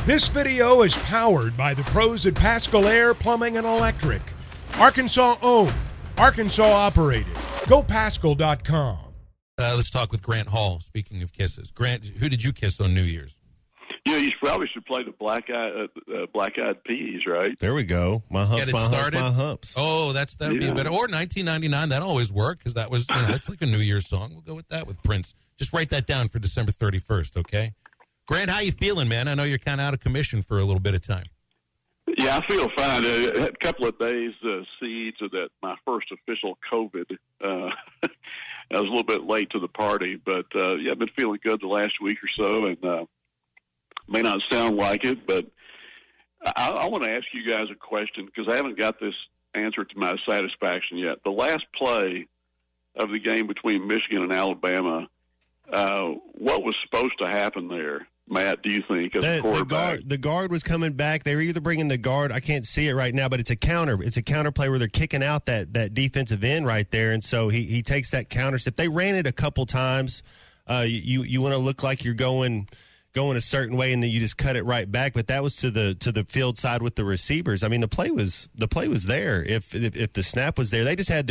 This video is powered by the pros at Pascal Air Plumbing and Electric. Arkansas owned, Arkansas operated. GoPascal.com. Let's talk with Grant Hall, speaking of kisses. Grant, who did you kiss on New Year's? Yeah, you probably should play the black-eyed peas, right? There we go. My humps, my humps, my humps. Oh, that would be better. Or 1999, that always worked because that was, that's like a New Year's song. We'll go with that with Prince. Just write that down for December 31st, okay? Grant, how you feeling, man? I know you're kind of out of commission for a little bit of time. Yeah, I feel fine. I had a couple of days siege of that my first official COVID. I was a little bit late to the party, but yeah, I've been feeling good the last week or so, and may not sound like it, but I want to ask you guys a question because I haven't got this answer to my satisfaction yet. The last play of the game between Michigan and Alabama, what was supposed to happen there? Matt, do you think, as a quarterback? The guard was coming back. They were either bringing the guard. I can't see it right now, but it's a counter. It's a counter play where they're kicking out that defensive end right there, and so he takes that counter step. They ran it a couple times. You want to look like you're going a certain way, and then you just cut it right back. But that was to the field side with the receivers. I mean, the play was there. If the snap was there, they just had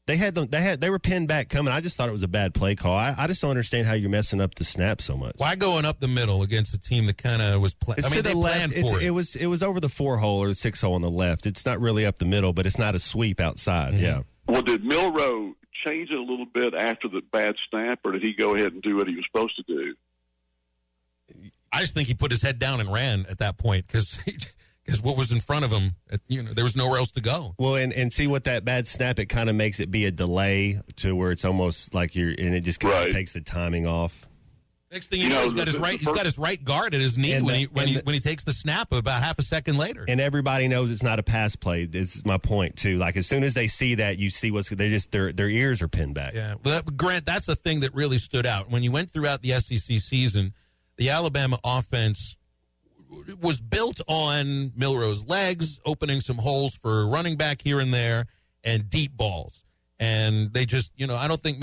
they were pinned back coming. I just thought it was a bad play call. I just don't understand how you're messing up the snap so much. Why going up the middle against a team that kind of was playing? I mean, they planned for it. It was over the 4-hole or the 6-hole on the left. It's not really up the middle, but it's not a sweep outside. Mm-hmm. Yeah. Well, did Milroe change it a little bit after the bad snap, or did he go ahead and do what he was supposed to do? I just think he put his head down and ran at that point because what was in front of him, there was nowhere else to go. Well, and see what that bad snap, it kind of makes it be a delay to where it's almost like and it just kind of takes the timing off. Next thing you know, he's got his right guard at his knee when he takes the snap about half a second later. And everybody knows it's not a pass play. This is my point too. Like as soon as they see that, you see their ears are pinned back. Yeah, well, Grant, that's the thing that really stood out when you went throughout the SEC season. The Alabama offense was built on Milroe's legs, opening some holes for running back here and there, and deep balls. And they just, I don't think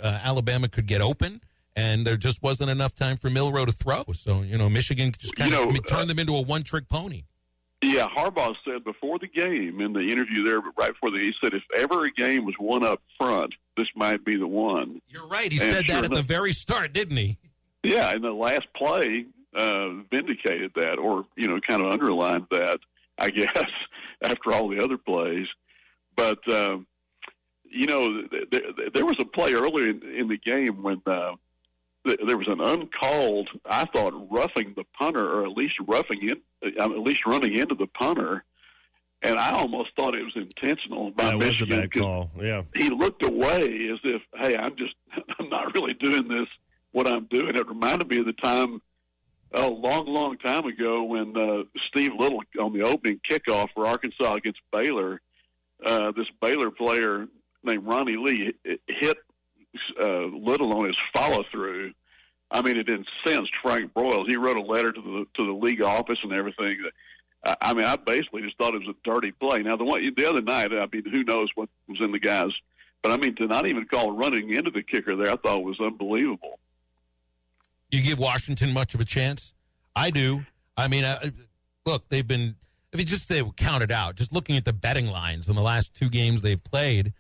Alabama could get open, and there just wasn't enough time for Milroe to throw. So, Michigan just kind of turned them into a one-trick pony. Yeah, Harbaugh said before the game in the interview there, but right before he said if ever a game was one up front, this might be the one. You're right. He said that at the very start, didn't he? Yeah, and the last play vindicated that, or kind of underlined that, I guess, after all the other plays. But there was a play earlier in the game when there was an uncalled, I thought, roughing the punter, or at least running into the punter, and I almost thought it was intentional by Michigan. That was a bad call. Yeah, he looked away as if, hey, I'm not really doing this. What I'm doing. It reminded me of the time a long time ago when Steve Little on the opening kickoff for Arkansas against Baylor, this Baylor player named Ronnie Lee hit Little on his follow-through. I mean, it incensed Frank Broyles. He wrote a letter to the league office and everything. I mean, I basically just thought it was a dirty play. Now, the other night, I mean, who knows what was in the guys. But, I mean, to not even call running into the kicker there, I thought was unbelievable. You give Washington much of a chance? I do. I mean, look, they count it out. Just looking at the betting lines in the last two games they've played,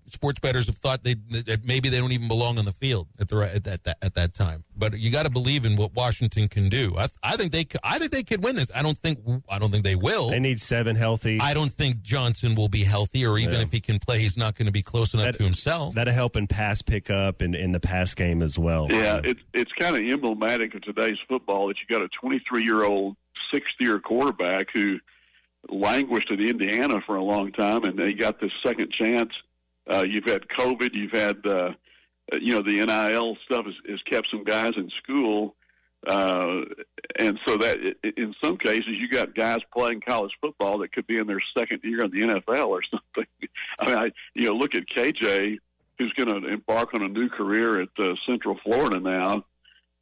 sports bettors have thought that maybe they don't even belong on the field at that time. But you got to believe in what Washington can do. I think they could win this. I don't think they will. They need 7 healthy. I don't think Johnson will be healthy, or even if he can play, he's not going to be close enough to himself. That'll help in pass pickup and in the pass game as well. Yeah, it's kind of emblematic of today's football that you got a 23-year-old sixth-year quarterback who languished at Indiana for a long time, and he got this second chance. You've had COVID. You've had, the NIL stuff has kept some guys in school. And so that in some cases you got guys playing college football that could be in their second year in the NFL or something. I mean, look at KJ, who's going to embark on a new career at Central Florida now,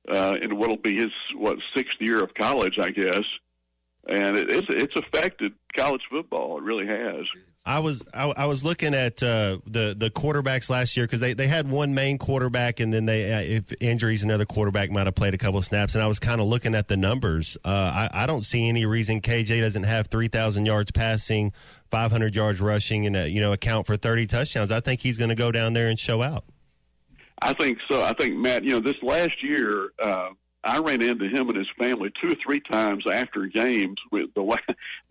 and what'll be his, 6th year of college, I guess. And it's affected college football. It really has. I was looking at the quarterbacks last year because they had one main quarterback, and then if injuries, another quarterback might have played a couple of snaps. And I was kind of looking at the numbers. I don't see any reason KJ doesn't have 3,000 yards passing, 500 yards rushing, and account for 30 touchdowns. I think he's going to go down there and show out. I think so. I think, Matt, this last year, I ran into him and his family 2 or 3 times after games. With the way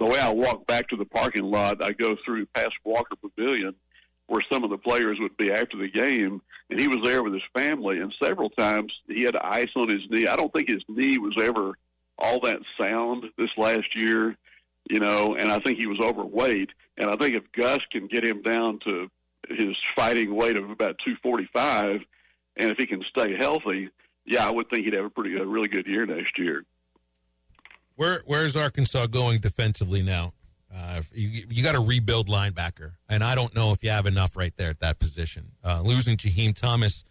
I walk back to the parking lot, I go through past Walker Pavilion, where some of the players would be after the game, and he was there with his family. And several times he had ice on his knee. I don't think his knee was ever all that sound this last year, and I think he was overweight. And I think if Gus can get him down to his fighting weight of about 245, and if he can stay healthy, yeah, I would think he'd have a really good year next year. Where's Arkansas going defensively now? You got to rebuild linebacker, and I don't know if you have enough right there at that position. Losing Jaheim Thomas,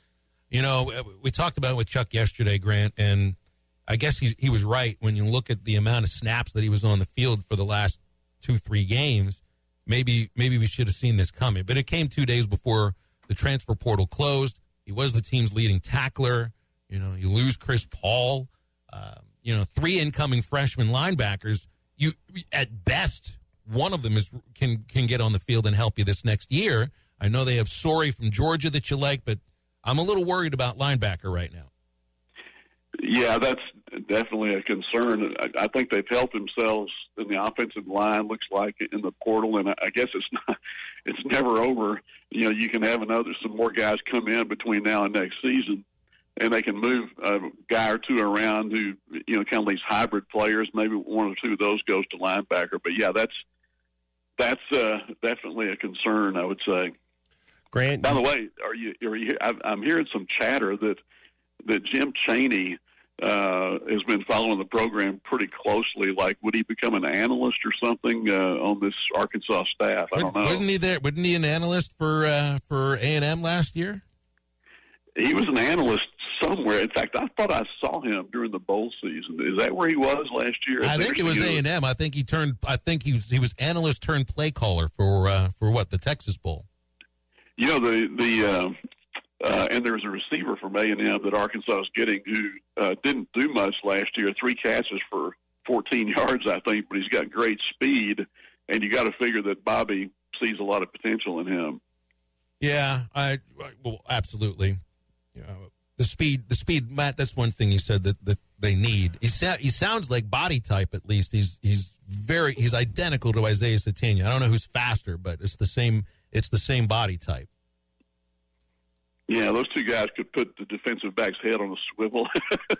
we talked about it with Chuck yesterday, Grant, and I guess he was right when you look at the amount of snaps that he was on the field for the last 2-3 games. Maybe we should have seen this coming, but it came 2 days before the transfer portal closed. He was the team's leading tackler. You lose Chris Paul, 3 incoming freshman linebackers. You, at best, one of them can get on the field and help you this next year. I know they have Sorey from Georgia that you like, but I'm a little worried about linebacker right now. Yeah, that's definitely a concern. I think they've helped themselves in the offensive line, looks like, in the portal, and I guess it's never over. You can have some more guys come in between now and next season, and they can move a guy or two around who, kind of these hybrid players. Maybe one or two of those goes to linebacker. But, yeah, that's definitely a concern, I would say. Grant? By the way, I'm hearing some chatter that Jim Chaney has been following the program pretty closely. Like, would he become an analyst or something on this Arkansas staff? I don't know. Wasn't he there? Wasn't he an analyst for A&M last year? He was an analyst somewhere. In fact, I thought I saw him during the bowl season. Is that where he was last year? I think it was A&M. I think he was analyst turned play caller for the Texas Bowl. And there's a receiver from A&M that Arkansas is getting who didn't do much last year. 3 catches for 14 yards, I think, but he's got great speed, and you got to figure that Bobby sees a lot of potential in him. Yeah, well, absolutely. The speed, Matt. That's one thing he said that they need. He sounds like body type at least. He's identical to Isaiah Sategna. I don't know who's faster, but it's the same body type. Yeah, those two guys could put the defensive back's head on a swivel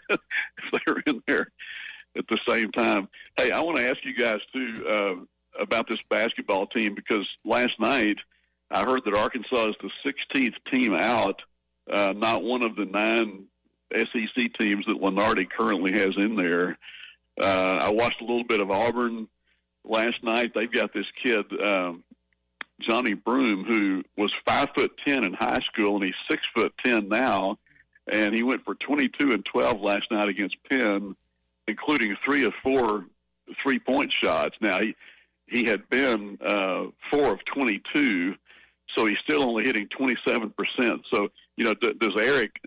if they were in there at the same time. Hey, I want to ask you guys, too, about this basketball team, because last night I heard that Arkansas is the 16th team out, not one of the 9 SEC teams that Lenardi currently has in there. I watched a little bit of Auburn last night. They've got this kid, Johnny Broom, who was 5'10" in high school, and he's 6'10" now, and he went for 22 and 12 last night against Penn, including 3 of 4 3-point shots. Now he had been 4 of 22, so he's still only hitting 27%. So does Eric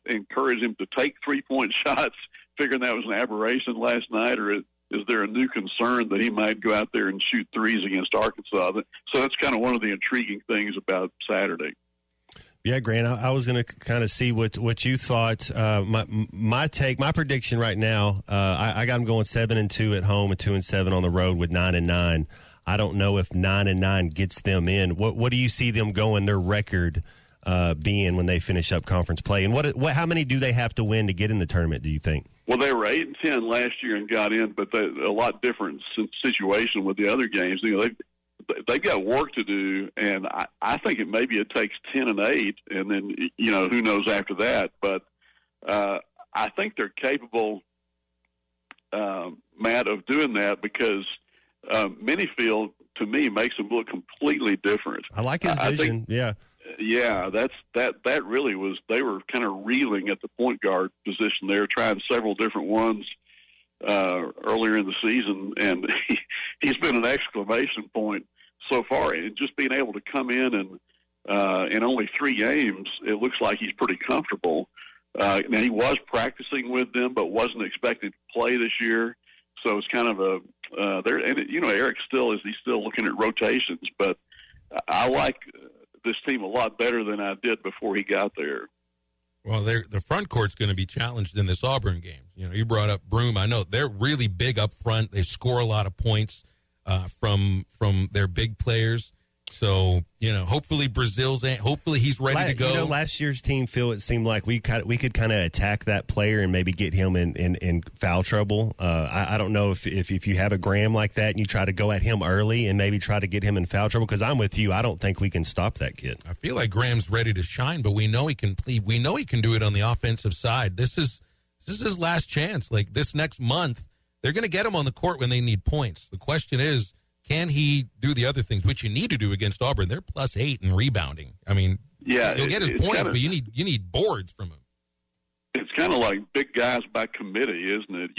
encourage him to take 3-point shots, figuring that was an aberration last night, or is there a new concern that he might go out there and shoot threes against Arkansas? So that's kind of one of the intriguing things about Saturday. Yeah, Grant, I was going to kind of see what you thought. My prediction right now, I got them going 7-2 at home and 2-7 on the road with 9-9. I don't know if 9-9 gets them in. What do you see them going, their record being when they finish up conference play? And how many do they have to win to get in the tournament, do you think? Well, they were 8-10 last year and got in, but a lot different situation with the other games. They've got work to do, and I think maybe it takes 10-8, and then who knows after that. But I think they're capable, Matt, of doing that because Minifield to me makes them look completely different. I like his vision. Yeah, that really was. They were kind of reeling at the point guard position there, trying several different ones. earlier in the season, and he's been an exclamation point so far. And just being able to come in in only 3 games, it looks like he's pretty comfortable. Now, he was practicing with them, but wasn't expected to play this year. So it's kind of Eric he's still looking at rotations, but I like this team a lot better than I did before he got there. Well, the front court's going to be challenged in this Auburn game. You brought up Broom. I know they're really big up front. They score a lot of points from their big players. So, hopefully hopefully he's ready to go. Last year's team, Phil, it seemed like we could kind of attack that player and maybe get him in foul trouble. I don't know if you have a Graham like that and you try to go at him early and maybe try to get him in foul trouble, because I'm with you. I don't think we can stop that kid. I feel like Graham's ready to shine, but we know he can do it on the offensive side. This is his last chance. Like this next month, they're going to get him on the court when they need points. The question is, can he do the other things, which you need to do against Auburn? They're +8 in rebounding. I mean, yeah, he'll get his points, but you need boards from him. It's kind of like big guys by committee, isn't it?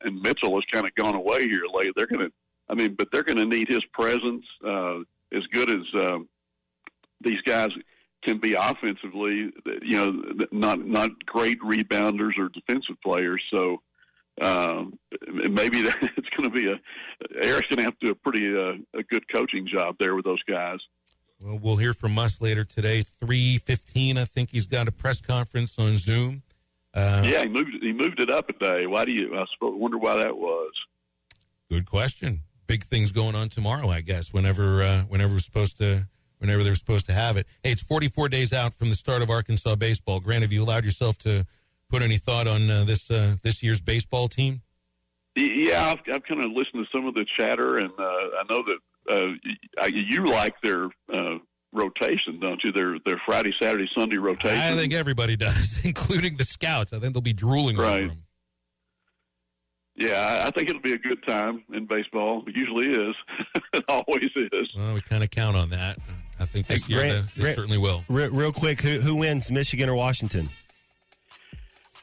And Mitchell has kind of gone away here lately. But they're going to need his presence as good as these guys can be offensively. Not great rebounders or defensive players, so. Maybe it's going to be Eric's going to have to do a good coaching job there with those guys. Well, we'll hear from us later today. 3:15, I think he's got a press conference on Zoom. Yeah, he moved it up a day. I wonder why that was. Good question. Big things going on tomorrow, I guess. Whenever they're supposed to have it. Hey, it's 44 days out from the start of Arkansas baseball. Grant, have you allowed yourself to put any thought on this year's baseball team? Yeah, I've kind of listened to some of the chatter, and I know that you like their rotation, don't you? Their Friday, Saturday, Sunday rotation. I think everybody does, including the scouts. I think they'll be drooling over them. Yeah, I think it'll be a good time in baseball. It usually is. It always is. Well, we kind of count on that. I think this year they certainly will. Real quick, who wins, Michigan or Washington?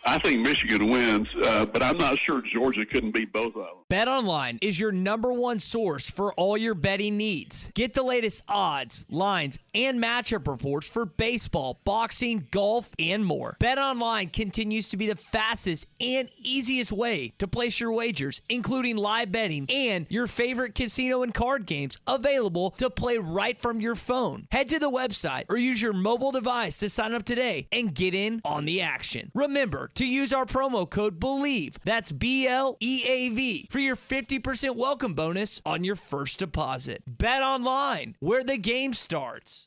I think Michigan wins, but I'm not sure Georgia couldn't beat both of them. BetOnline is your #1 source for all your betting needs. Get the latest odds, lines, and matchup reports for baseball, boxing, golf, and more. BetOnline continues to be the fastest and easiest way to place your wagers, including live betting and your favorite casino and card games available to play right from your phone. Head to the website or use your mobile device to sign up today and get in on the action. Remember to use our promo code BELIEVE, that's BLEAV, for your 50% welcome bonus on your first deposit. Bet online, where the game starts.